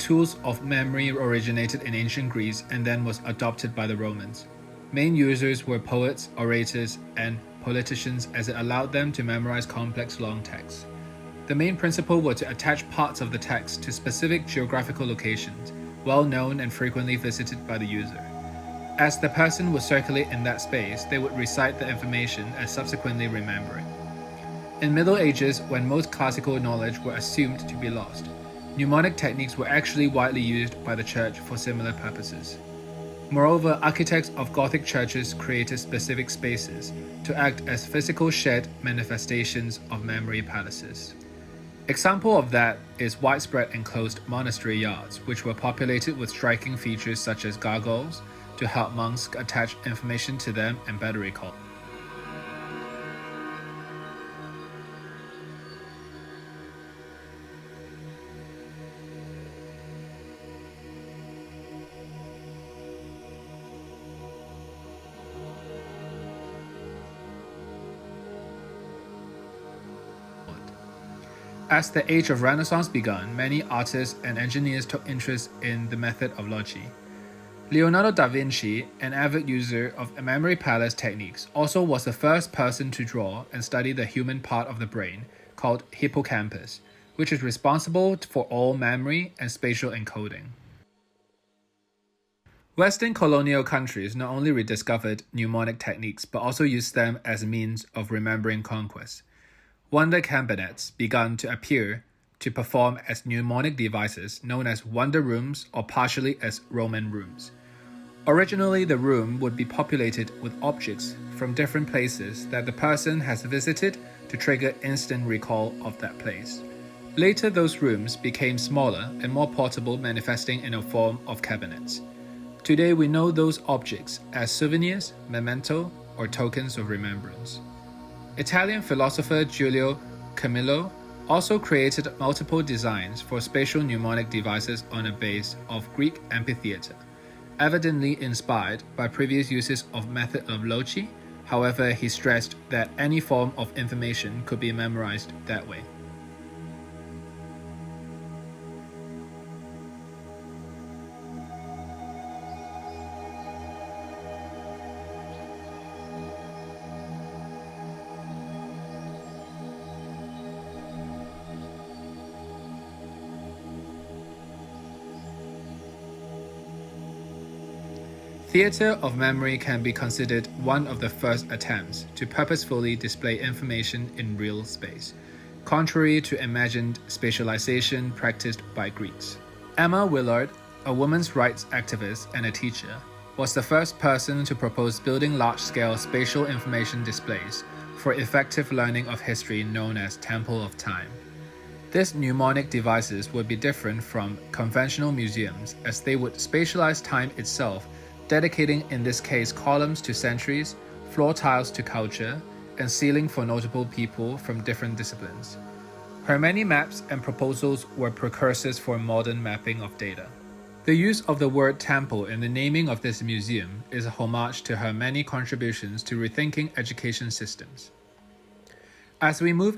tools of memory originated in ancient Greece and then was adopted by the Romans. Main users were poets, orators, and politicians as it allowed them to memorize complex long texts. The main principle was to attach parts of the text to specific geographical locations, well known and frequently visited by the user. As the person would circulate in that space, they would recite the information and subsequently remember it. In Middle Ages, when most classical knowledge were assumed to be lost, mnemonic techniques were actually widely used by the church for similar purposes. Moreover, architects of Gothic churches created specific spaces to act as physical shared manifestations of memory palaces. Example of that is widespread enclosed monastery yards, which were populated with striking features such as gargoyles to help monks attach information to them and better recall. As the Age of Renaissance began, many artists and engineers took interest in the method of loci. Leonardo da Vinci, an avid user of memory palace techniques, also was the first person to draw and study the human part of the brain, called hippocampus, which is responsible for all memory and spatial encoding. Western colonial countries not only rediscovered mnemonic techniques but also used them as a means of remembering conquest. Wonder cabinets began to appear to perform as mnemonic devices known as wonder rooms or partially as Roman rooms. Originally, the room would be populated with objects from different places that the person has visited to trigger instant recall of that place. Later, those rooms became smaller and more portable, manifesting in a form of cabinets. Today, we know those objects as souvenirs, memento, or tokens of remembrance. Italian philosopher Giulio Camillo also created multiple designs for spatial mnemonic devices on a base of Greek amphitheater, evidently inspired by previous uses of method of loci. However, he stressed that any form of information could be memorized that way. Theater of memory can be considered one of the first attempts to purposefully display information in real space, contrary to imagined spatialization practiced by Greeks. Emma Willard, a women's rights activist and a teacher, was the first person to propose building large-scale spatial information displays for effective learning of history known as Temple of Time. These mnemonic devices would be different from conventional museums as they would spatialize time itself, dedicating in this case columns to centuries, floor tiles to culture, and ceiling for notable people from different disciplines. Her many maps and proposals were precursors for modern mapping of data. The use of the word temple in the naming of this museum is a homage to her many contributions to rethinking education systems. As we move